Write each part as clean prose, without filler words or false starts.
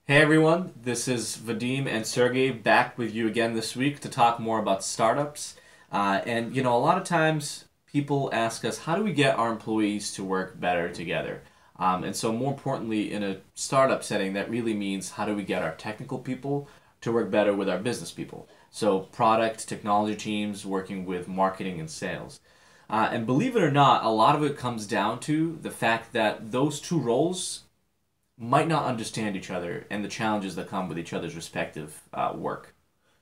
Hey everyone, this is Vadim and Sergey back with you again this week to talk more about startups. A lot of times people ask us, how do we get our employees to work better together? More importantly, in a startup setting, that really means how do we get our technical people to work better with our business people? So, product, technology teams working with marketing and sales. And believe it or not, a lot of it comes down to the fact that those two roles might not understand each other and the challenges that come with each other's respective work.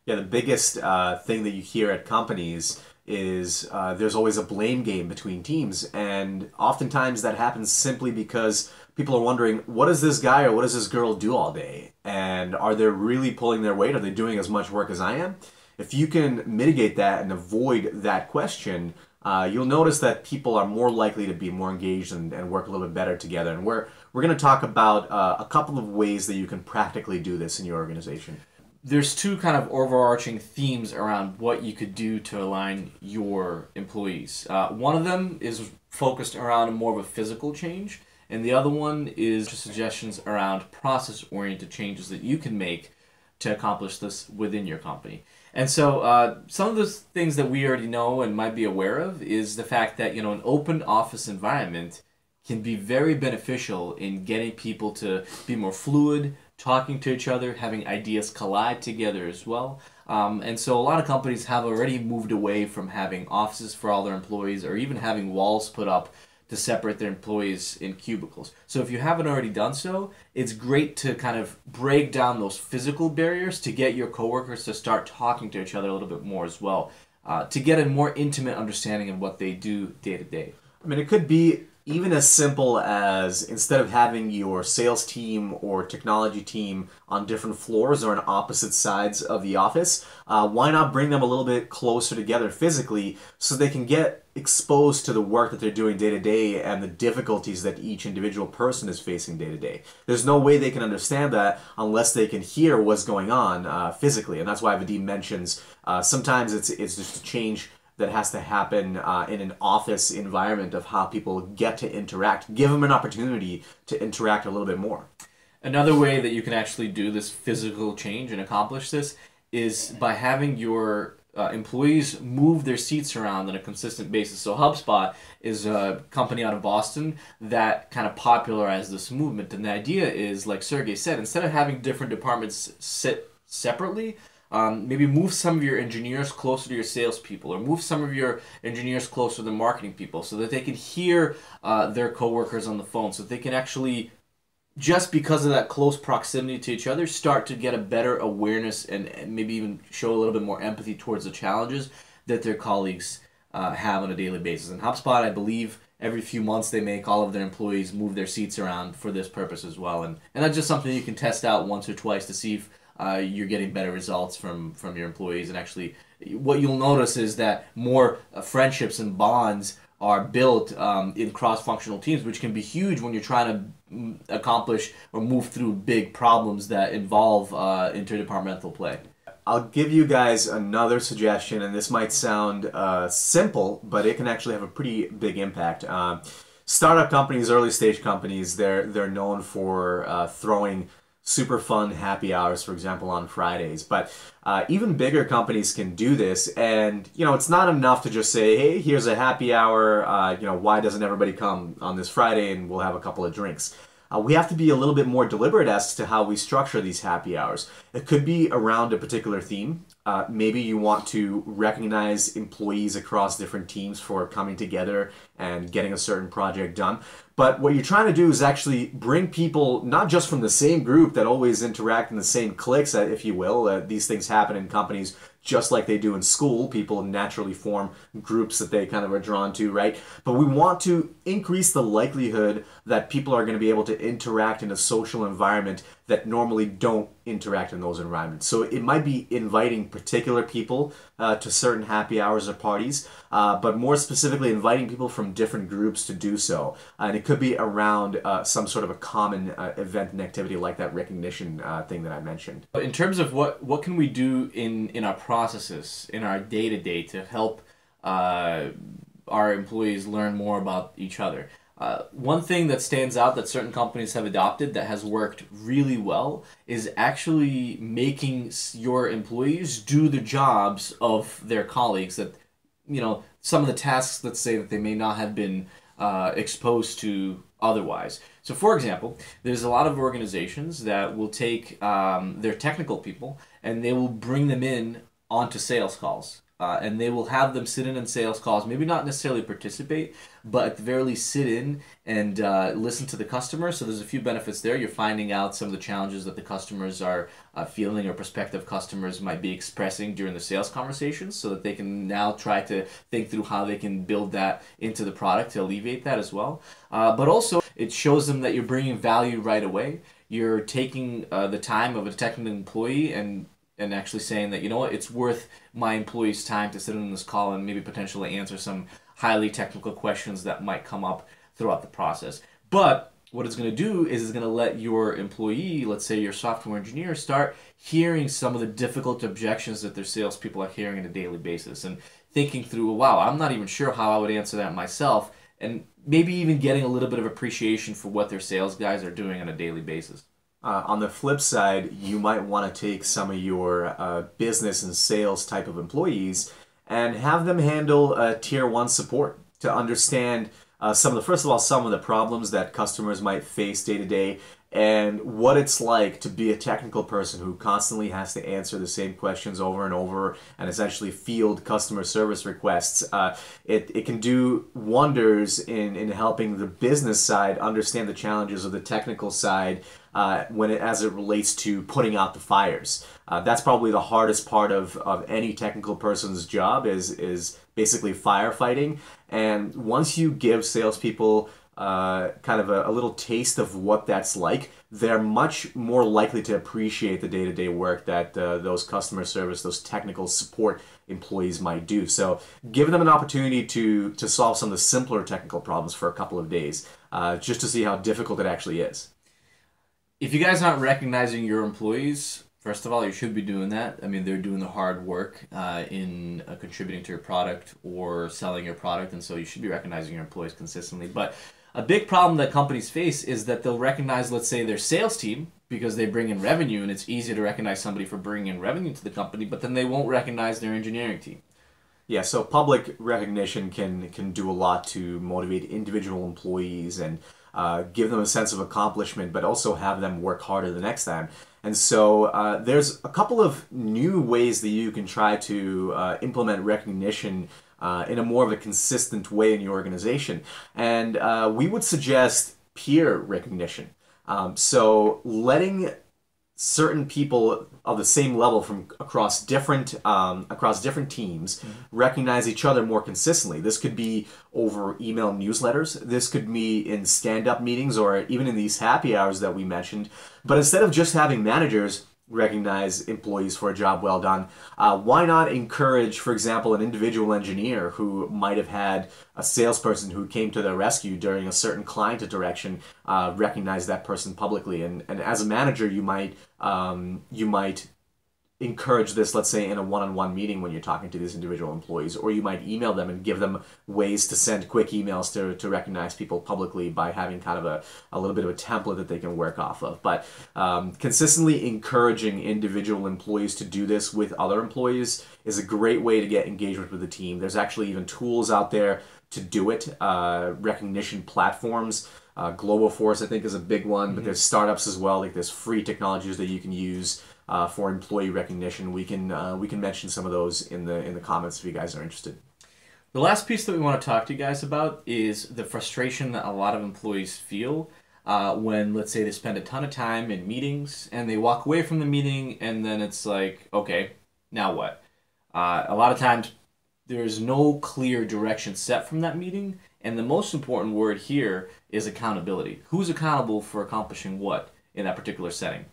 Yeah, the biggest thing that you hear at companies is there's always a blame game between teams, and oftentimes that happens simply because people are wondering, what does this guy or what does this girl do all day? And are they really pulling their weight? Are they doing as much work as I am? If you can mitigate that and avoid that question, you'll notice that people are more likely to be more engaged and work a little bit better together. And we're going to talk about a couple of ways that you can practically do this in your organization. There's two kind of overarching themes around what you could do to align your employees. One of them is focused around more of a physical change, and the other one is just suggestions around process-oriented changes that you can make to accomplish this within your company. Some of the things that we already know and might be aware of is the fact that an open office environment can be very beneficial in getting people to be more fluid, talking to each other, having ideas collide together as well. A lot of companies have already moved away from having offices for all their employees or even having walls put up to separate their employees in cubicles. So if you haven't already done so, it's great to kind of break down those physical barriers to get your coworkers to start talking to each other a little bit more as well, to get a more intimate understanding of what they do day to day. I mean, it could be even as simple as instead of having your sales team or technology team on different floors or on opposite sides of the office, why not bring them a little bit closer together physically so they can get exposed to the work that they're doing day to day and the difficulties that each individual person is facing day to day. There's no way they can understand that unless they can hear what's going on physically, and that's why Vadim mentions sometimes it's just a change that has to happen in an office environment of how people get to interact. Give them an opportunity to interact a little bit more. Another way that you can actually do this physical change and accomplish this is by having your employees move their seats around on a consistent basis. So HubSpot is a company out of Boston that kind of popularized this movement. And the idea is, like Sergey said, instead of having different departments sit separately, maybe move some of your engineers closer to your salespeople, or move some of your engineers closer to the marketing people, so that they can hear their coworkers on the phone, so that they can actually, just because of that close proximity to each other, start to get a better awareness and maybe even show a little bit more empathy towards the challenges that their colleagues have on a daily basis. And HubSpot, I believe, every few months they make all of their employees move their seats around for this purpose as well. And that's just something you can test out once or twice to see if you're getting better results from your employees. And actually, what you'll notice is that more friendships and bonds are built in cross-functional teams, which can be huge when you're trying to accomplish or move through big problems that involve interdepartmental play. I'll give you guys another suggestion, and this might sound simple, but it can actually have a pretty big impact. Startup companies, early stage companies, they're known for throwing super fun happy hours, for example, on Fridays. But even bigger companies can do this, and it's not enough to just say, "Hey, here's a happy hour. Why doesn't everybody come on this Friday and we'll have a couple of drinks?" We have to be a little bit more deliberate as to how we structure these happy hours. It could be around a particular theme. Maybe you want to recognize employees across different teams for coming together and getting a certain project done. But what you're trying to do is actually bring people not just from the same group that always interact in the same cliques, if you will. These things happen in companies just like they do in school. People naturally form groups that they kind of are drawn to, right? But we want to increase the likelihood that people are going to be able to interact in a social environment that normally don't interact in those environments. So it might be inviting particular people to certain happy hours or parties, but more specifically inviting people from different groups to do so. And it could be around some sort of a common event and activity like that recognition thing that I mentioned. But in terms of what can we do in our processes, in our day-to-day to help our employees learn more about each other? One thing that stands out that certain companies have adopted that has worked really well is actually making your employees do the jobs of their colleagues that, some of the tasks, let's say, that they may not have been exposed to otherwise. So, for example, there's a lot of organizations that will take their technical people and they will bring them in onto sales calls. And they will have them sit in sales calls, maybe not necessarily participate, but at the very least sit in and listen to the customer. So there's a few benefits there. You're finding out some of the challenges that the customers are feeling or prospective customers might be expressing during the sales conversations so that they can now try to think through how they can build that into the product to alleviate that as well. But also, it shows them that you're bringing value right away. You're taking the time of a technical employee and actually saying that, it's worth my employees' time to sit in this call and maybe potentially answer some highly technical questions that might come up throughout the process. But what it's going to do is it's going to let your employee, let's say your software engineer, start hearing some of the difficult objections that their salespeople are hearing on a daily basis and thinking through, wow, I'm not even sure how I would answer that myself, and maybe even getting a little bit of appreciation for what their sales guys are doing on a daily basis. On the flip side, you might want to take some of your business and sales type of employees and have them handle tier 1 support to understand some of the problems that customers might face day to day and what it's like to be a technical person who constantly has to answer the same questions over and over and essentially field customer service requests. It can do wonders in helping the business side understand the challenges of the technical side as it relates to putting out the fires. That's probably the hardest part of any technical person's job is basically firefighting. And once you give salespeople kind of a little taste of what that's like, they're much more likely to appreciate the day-to-day work that those customer service, those technical support employees might do. So give them an opportunity to solve some of the simpler technical problems for a couple of days, just to see how difficult it actually is. If you guys aren't recognizing your employees, first of all, you should be doing that. I mean, they're doing the hard work in contributing to your product or selling your product, and so you should be recognizing your employees consistently. But a big problem that companies face is that they'll recognize, let's say, their sales team because they bring in revenue, and it's easy to recognize somebody for bringing in revenue to the company, but then they won't recognize their engineering team. Yeah, so public recognition can do a lot to motivate individual employees and give them a sense of accomplishment, but also have them work harder the next time. And so there's a couple of new ways that you can try to implement recognition in a more of a consistent way in your organization. And we would suggest peer recognition. So letting certain people of the same level from across different teams recognize each other more consistently. This could be over email newsletters. This could be in stand-up meetings or even in these happy hours that we mentioned. But instead of just having managers recognize employees for a job well done, why not encourage, for example, an individual engineer who might have had a salesperson who came to their rescue during a certain client interaction, recognize that person publicly. And as a manager, you might encourage this, let's say, in a one-on-one meeting when you're talking to these individual employees, or you might email them and give them ways to send quick emails to recognize people publicly by having kind of a little bit of a template that they can work off of. But consistently encouraging individual employees to do this with other employees is a great way to get engagement with the team. There's actually even tools out there to do it, recognition platforms. Globoforce, I think, is a big one, but there's startups as well. Like there's free technologies that you can use for employee recognition. We can mention some of those in the comments if you guys are interested. The last piece that we want to talk to you guys about is the frustration that a lot of employees feel when, let's say, they spend a ton of time in meetings and they walk away from the meeting and then it's like, okay, now what? A lot of times there's no clear direction set from that meeting, and the most important word here is accountability. Who's accountable for accomplishing what in that particular setting?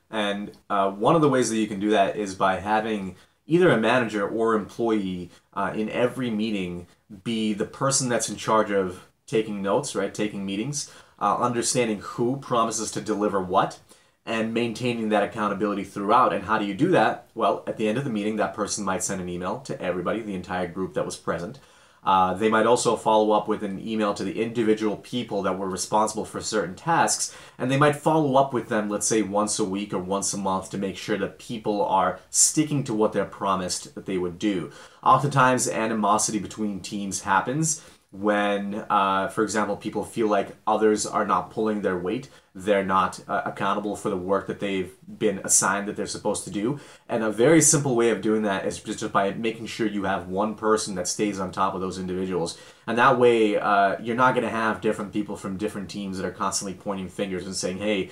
And one of the ways that you can do that is by having either a manager or employee in every meeting be the person that's in charge of taking notes, right? Taking meetings, understanding who promises to deliver what, and maintaining that accountability throughout. And how do you do that? Well, at the end of the meeting, that person might send an email to everybody, the entire group that was present, They might also follow up with an email to the individual people that were responsible for certain tasks, and they might follow up with them, let's say once a week or once a month, to make sure that people are sticking to what they're promised that they would do. Oftentimes, animosity between teams happens when, for example, people feel like others are not pulling their weight. They're not accountable for the work that they've been assigned that they're supposed to do. And a very simple way of doing that is just by making sure you have one person that stays on top of those individuals. And that way, you're not going to have different people from different teams that are constantly pointing fingers and saying, hey,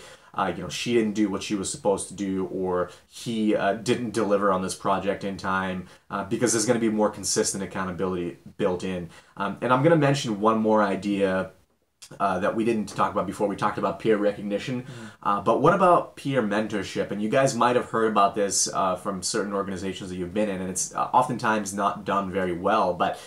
she didn't do what she was supposed to do, or he didn't deliver on this project in time, because there's going to be more consistent accountability built in. And I'm going to mention one more idea that we didn't talk about before. We talked about peer recognition, but what about peer mentorship? And you guys might have heard about this from certain organizations that you've been in, and it's oftentimes not done very well, but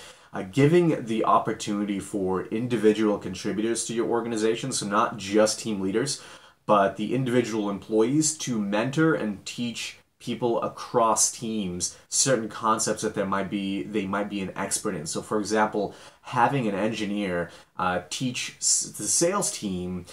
giving the opportunity for individual contributors to your organization, so not just team leaders, but the individual employees, to mentor and teach people across teams certain concepts that they might be an expert in. So for example, having an engineer teach the sales team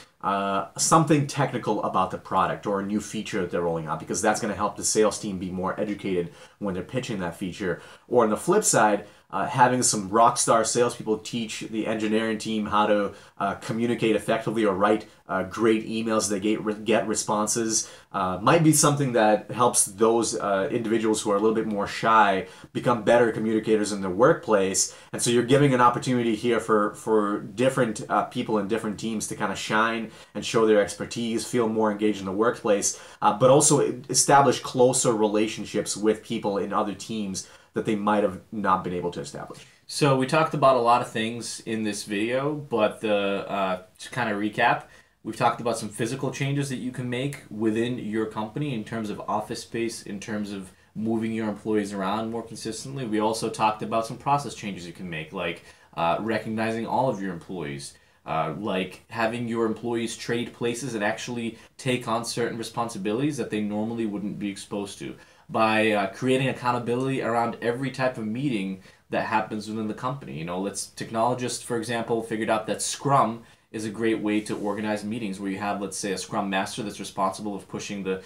something technical about the product or a new feature that they're rolling out, because that's going to help the sales team be more educated when they're pitching that feature. Or on the flip side, having some rock star salespeople teach the engineering team how to communicate effectively or write great emails that get responses might be something that helps those individuals who are a little bit more shy become better communicators in their workplace. And so you're giving an opportunity here for different people in different teams to kind of shine and show their expertise, feel more engaged in the workplace, but also establish closer relationships with people in other teams that they might have not been able to establish. So we talked about a lot of things in this video, but to kind of recap, we've talked about some physical changes that you can make within your company in terms of office space, in terms of moving your employees around more consistently. We also talked about some process changes you can make, like recognizing all of your employees, like having your employees trade places and actually take on certain responsibilities that they normally wouldn't be exposed to, by creating accountability around every type of meeting that happens within the company. You know, technologists, for example, figured out that Scrum is a great way to organize meetings, where you have, let's say, a Scrum Master that's responsible of pushing the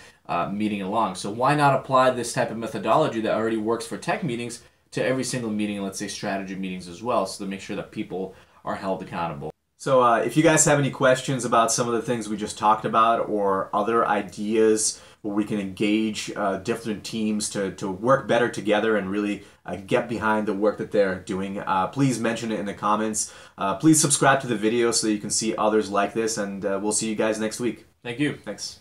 meeting along. So why not apply this type of methodology that already works for tech meetings to every single meeting, and let's say strategy meetings as well, so to make sure that people are held accountable. So if you guys have any questions about some of the things we just talked about, or other ideas where we can engage different teams to work better together and really get behind the work that they're doing, please mention it in the comments. Please subscribe to the video so that you can see others like this, and we'll see you guys next week. Thank you. Thanks.